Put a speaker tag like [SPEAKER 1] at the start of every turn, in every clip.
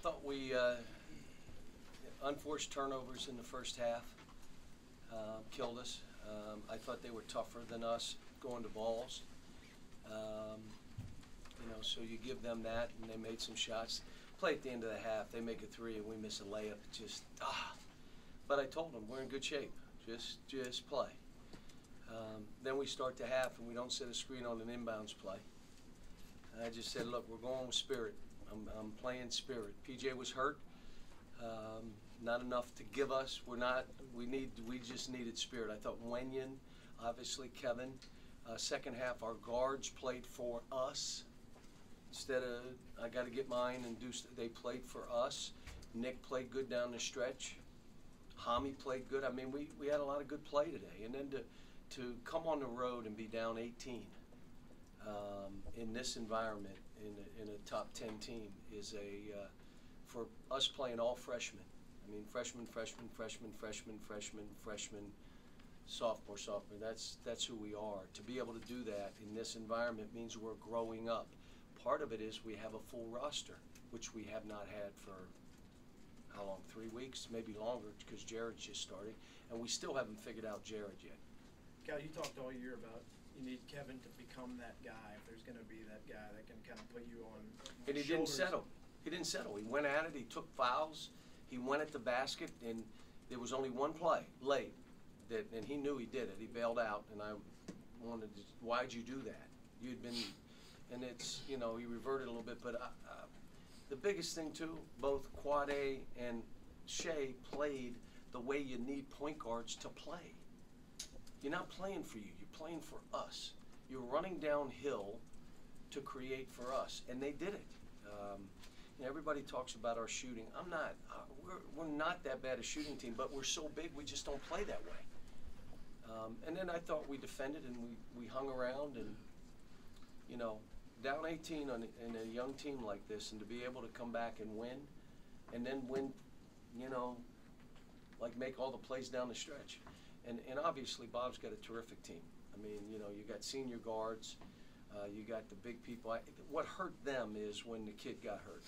[SPEAKER 1] thought we unforced turnovers in the first half killed us. I thought they were tougher than us going to balls. You know, so you give them that, and they made some shots. Play at the end of the half, they make a three, and we miss a layup. Just But I told them we're in good shape. Just play. Then we start the half, and we don't set a screen on an inbounds play. And I just said, look, we're going with spirit. I'm playing spirit. PJ was hurt. Not enough to give us. We just needed spirit. I thought Wenyan, obviously Kevin. Second half, our guards played for us. Instead of, I got to get mine and do, they played for us. Nick played good down the stretch. Hami played good. I mean, we had a lot of good play today. And then to come on the road and be down 18 in this environment, in a top 10 team, is for us playing all freshmen. I mean, freshman, sophomore. That's who we are. To be able to do that in this environment means we're growing up. Part of it is we have a full roster, which we have not had for how long? 3 weeks, maybe longer, because Jared's just starting, and we still haven't figured out Jared yet.
[SPEAKER 2] Cal, you talked all year about you need Kevin to become that guy. If there's going to be that guy that can kind of put you on.
[SPEAKER 1] And he didn't settle. He didn't settle. He went at it. He took fouls. He went at the basket, and there was only one play late, and he knew he did it. He bailed out, and I wanted to. Why'd you do that? You'd been, and it's, you know, he reverted a little bit, but the biggest thing too, both Quade and Shea played the way you need point guards to play. You're not playing for you. You're playing for us. You're running downhill to create for us, and they did it. You know, everybody talks about our shooting. I'm not. We're not that bad a shooting team, but we're so big we just don't play that way. And then I thought we defended and we hung around, and you know, down 18 in a young team like this, and to be able to come back and win, and then win, you know, like make all the plays down the stretch. And obviously Bob's got a terrific team. I mean, you know, you got senior guards, you got the big people. What hurt them is when the kid got hurt.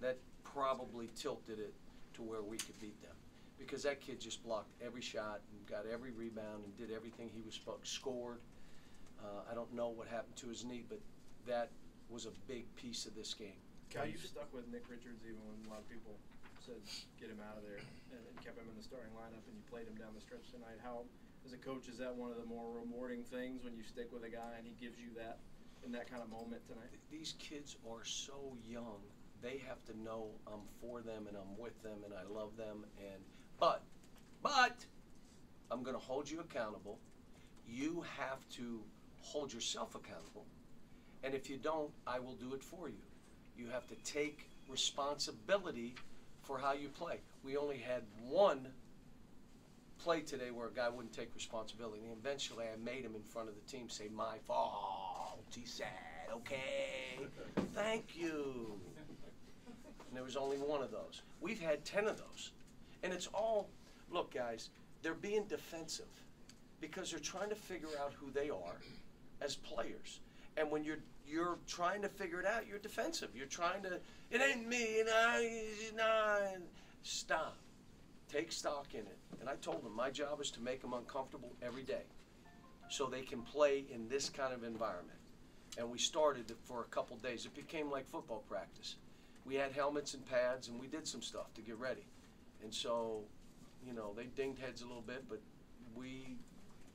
[SPEAKER 1] That probably tilted it to where we could beat them, because that kid just blocked every shot and got every rebound and did everything he was supposed to, scored. I don't know what happened to his knee, but that was a big piece of this game.
[SPEAKER 2] Cal, you stuck with Nick Richards even when a lot of people said get him out of there, and kept him in the starting lineup, and you played him down the stretch tonight. How, as a coach, is that one of the more rewarding things when you stick with a guy and he gives you that in that kind of moment tonight?
[SPEAKER 1] These kids are so young. They have to know I'm for them and I'm with them and I love them. And but I'm going to hold you accountable. You have to hold yourself accountable. And if you don't, I will do it for you. You have to take responsibility for how you play. We only had one play today where a guy wouldn't take responsibility. And eventually I made him in front of the team say, my fault. He said, okay, thank you. And there was only one of those. We've had 10 of those. And it's all, look guys, they're being defensive because they're trying to figure out who they are as players. And when you're trying to figure it out, you're defensive. You're trying to, it ain't me, stop. Take stock in it. And I told them my job is to make them uncomfortable every day so they can play in this kind of environment. And we started it for a couple days. It became like football practice. We had helmets and pads, and we did some stuff to get ready. And so, you know, they dinged heads a little bit, but we,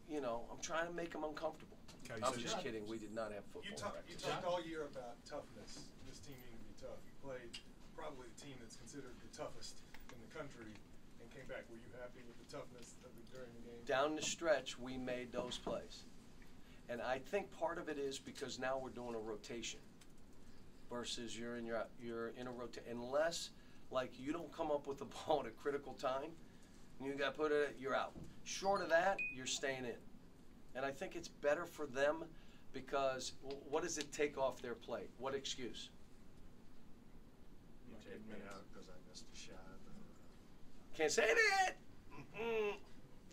[SPEAKER 1] you know, I'm trying to make them uncomfortable. I'm just kidding. We did not have football practice.
[SPEAKER 3] You talked all year about toughness. This team needed to be tough. You played probably the team that's considered the toughest in the country and came back. Were you happy with the toughness during the game?
[SPEAKER 1] Down the stretch, we made those plays. And I think part of it is because now we're doing a rotation versus you're in a rotation. Unless, like, you don't come up with the ball at a critical time, and you got to put it, you're out. Short of that, you're staying in. And I think it's better for them because what does it take off their plate? What excuse?
[SPEAKER 3] You take me out because I missed a shot.
[SPEAKER 1] Can't say that.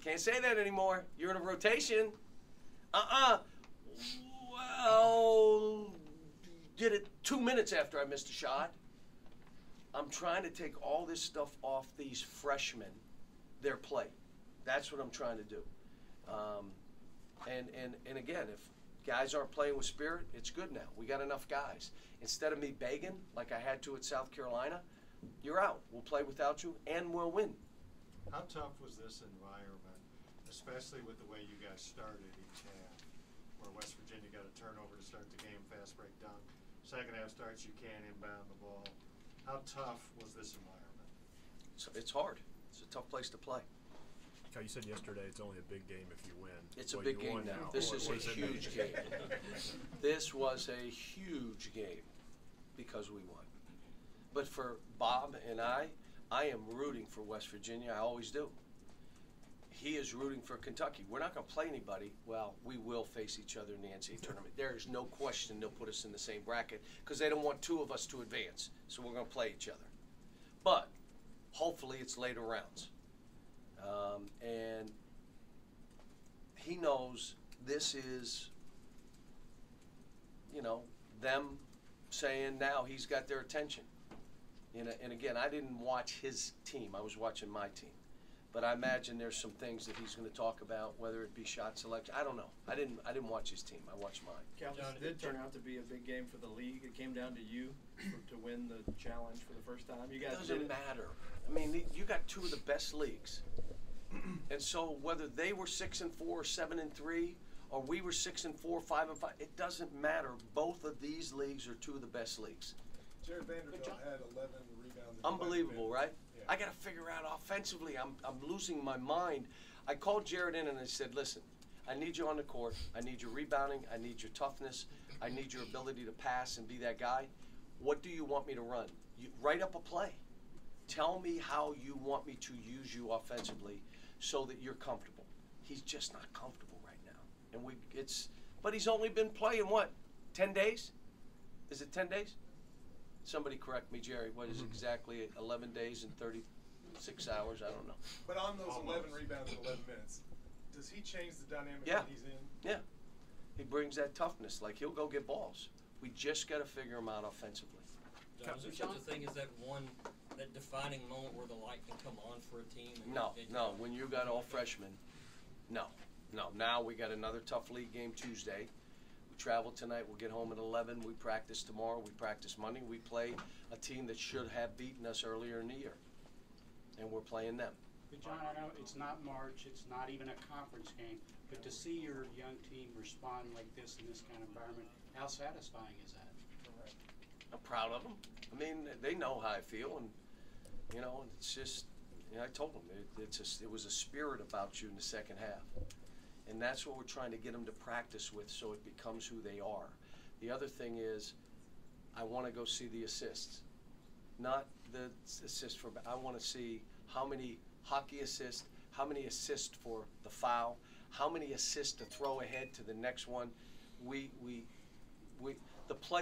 [SPEAKER 1] Can't say that anymore. You're in a rotation. Well, did it 2 minutes after I missed a shot. I'm trying to take all this stuff off these freshmen, their plate. That's what I'm trying to do. And again, if guys aren't playing with spirit, it's good now. We got enough guys. Instead of me begging like I had to at South Carolina, you're out. We'll play without you, and we'll win.
[SPEAKER 4] How tough was this environment, especially with the way you guys started each half, where West Virginia got a turnover to start the game, fast break dunk. Second half starts, you can't inbound the ball. How tough was this environment?
[SPEAKER 1] So it's hard. It's a tough place to play.
[SPEAKER 5] Cal, you said yesterday it's only a big game if you win.
[SPEAKER 1] It's a
[SPEAKER 5] Well,
[SPEAKER 1] big
[SPEAKER 5] you
[SPEAKER 1] game
[SPEAKER 5] won
[SPEAKER 1] now. This is a
[SPEAKER 5] What does it mean?
[SPEAKER 1] huge game. This was a huge game because we won. But for Bob and I am rooting for West Virginia. I always do. He is rooting for Kentucky. We're not going to play anybody. Well, we will face each other in the NCAA tournament. There is no question they'll put us in the same bracket because they don't want two of us to advance. So we're going to play each other. But hopefully it's later rounds. And he knows this is, you know, them saying now he's got their attention. And again, I didn't watch his team. I was watching my team. But I imagine there's some things that he's going to talk about, whether it be shot selection. I don't know. I didn't watch his team. I watched mine.
[SPEAKER 2] Cal, this did turn out to be a big game for the league. It came down to you to win the challenge for the first time. You guys
[SPEAKER 1] It doesn't
[SPEAKER 2] did it.
[SPEAKER 1] matter. I mean, you got two of the best leagues. And so whether they were 6-4 or 7-3, or we were 6-4, 5-5, it doesn't matter. Both of these leagues are two of the best leagues.
[SPEAKER 3] Jared Vanderbilt had 11 rebounds.
[SPEAKER 1] Unbelievable, right?
[SPEAKER 3] Yeah.
[SPEAKER 1] I got to figure out offensively. I'm losing my mind. I called Jared in and I said, listen, I need you on the court. I need your rebounding. I need your toughness. I need your ability to pass and be that guy. What do you want me to run? You write up a play. Tell me how you want me to use you offensively so that you're comfortable. He's just not comfortable right now. And but he's only been playing what, 10 days? Is it 10 days? Somebody correct me, Jerry. What is exactly 11 days and 36 hours? I don't know.
[SPEAKER 3] But on those
[SPEAKER 4] Almost.
[SPEAKER 3] 11 rebounds in 11 minutes, does he change the dynamic
[SPEAKER 1] Yeah.
[SPEAKER 3] that he's in?
[SPEAKER 1] Yeah. He brings that toughness. Like, he'll go get balls. We just got to figure him out offensively.
[SPEAKER 6] John, is there such a thing as that defining moment where the light can come on for a team? And
[SPEAKER 1] No,
[SPEAKER 6] it-
[SPEAKER 1] no. When you got all freshmen, no. Now we got another tough league game Tuesday. We travel tonight. We'll get home at 11. We practice tomorrow. We practice Monday. We play a team that should have beaten us earlier in the year. And we're playing them.
[SPEAKER 7] But John, I know it's not March, it's not even a conference game, but to see your young team respond like this in this kind of environment, how satisfying is that?
[SPEAKER 1] I'm proud of them. I mean, they know how I feel, and you know, it's just, you know, I told them it was a spirit about you in the second half, and that's what we're trying to get them to practice with, so it becomes who they are. The other thing is, I want to go see the assists, not the assists for. I want to see how many hockey assists, how many assists for the foul, how many assists to throw ahead to the next one.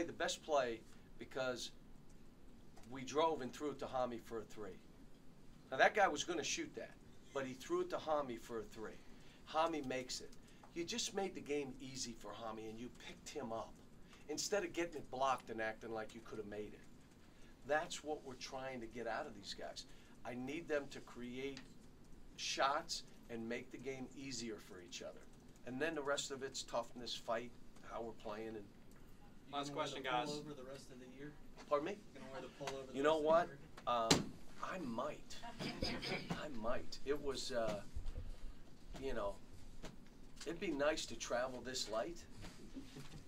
[SPEAKER 1] The best play. Because we drove and threw it to Hami for a three. Now that guy was going to shoot that, but he threw it to Hami for a three. Hami makes it. You just made the game easy for Hami and you picked him up instead of getting it blocked and acting like you could have made it. That's what we're trying to get out of these guys. I need them to create shots and make the game easier for each other. And then the rest of it's toughness, fight, how we're playing, and
[SPEAKER 8] Last question,
[SPEAKER 6] You gonna wear
[SPEAKER 8] guys.
[SPEAKER 6] the pullover the rest of the year?
[SPEAKER 1] pardon me?
[SPEAKER 6] You gonna wear the pullover the
[SPEAKER 1] You know
[SPEAKER 6] rest
[SPEAKER 1] what?
[SPEAKER 6] of the year?
[SPEAKER 1] I might. I might. It was, you know, it'd be nice to travel this light.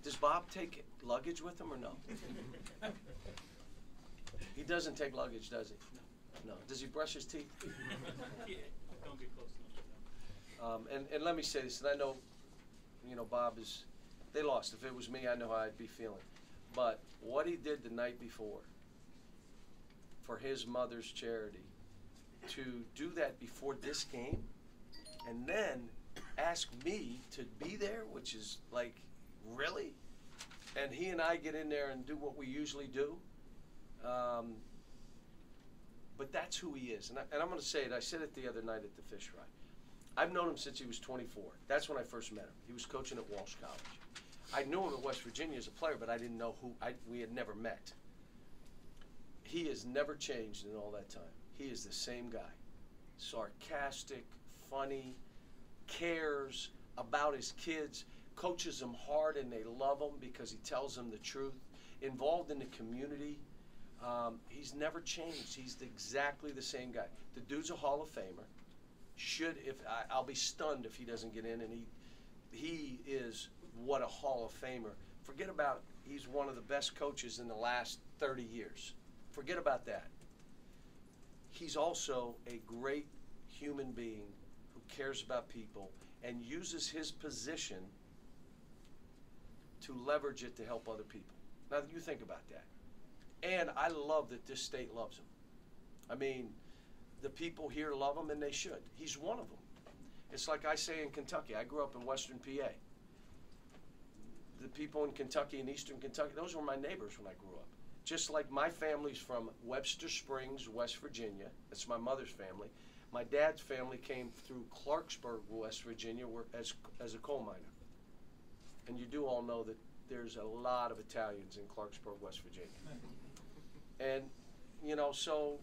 [SPEAKER 1] Does Bob take luggage with him or no? He doesn't take luggage, does he? No. Does he brush his teeth?
[SPEAKER 8] Yeah, don't get close enough.
[SPEAKER 1] And let me say this, and I know, you know, Bob is, they lost. If it was me, I know how I'd be feeling. But what he did the night before for his mother's charity, to do that before this game, and then ask me to be there, which is like, really? And he and I get in there and do what we usually do. But that's who he is. And I'm going to say it. I said it the other night at the fish fry. I've known him since he was 24. That's when I first met him. He was coaching at Walsh College. I knew him at West Virginia as a player, but I didn't know we had never met. he has never changed in all that time. He is the same guy. Sarcastic, funny, cares about his kids, coaches them hard and they love him because he tells them the truth, involved in the community. He's never changed. He's exactly the same guy. The dude's a Hall of Famer. I'll be stunned if he doesn't get in, and he is what a Hall of Famer. Forget about he's one of the best coaches in the last 30 years. Forget about that. He's also a great human being who cares about people and uses his position to leverage it to help other people. Now, you think about that. And I love that this state loves him. I mean, the people here love him, and they should. He's one of them. It's like I say in Kentucky. I grew up in Western PA. The people in Kentucky and Eastern Kentucky, those were my neighbors when I grew up. Just like my family's from Webster Springs, West Virginia. That's my mother's family. My dad's family came through Clarksburg, West Virginia, as a coal miner. And you do all know that there's a lot of Italians in Clarksburg, West Virginia. And, you know, so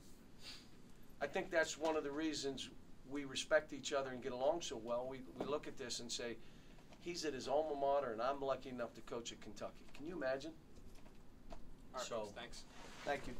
[SPEAKER 1] I think that's one of the reasons we respect each other and get along so well. We look at this and say, he's at his alma mater, and I'm lucky enough to coach at Kentucky. Can you imagine?
[SPEAKER 9] All right,
[SPEAKER 1] So,
[SPEAKER 9] folks, thanks.
[SPEAKER 1] Thank you.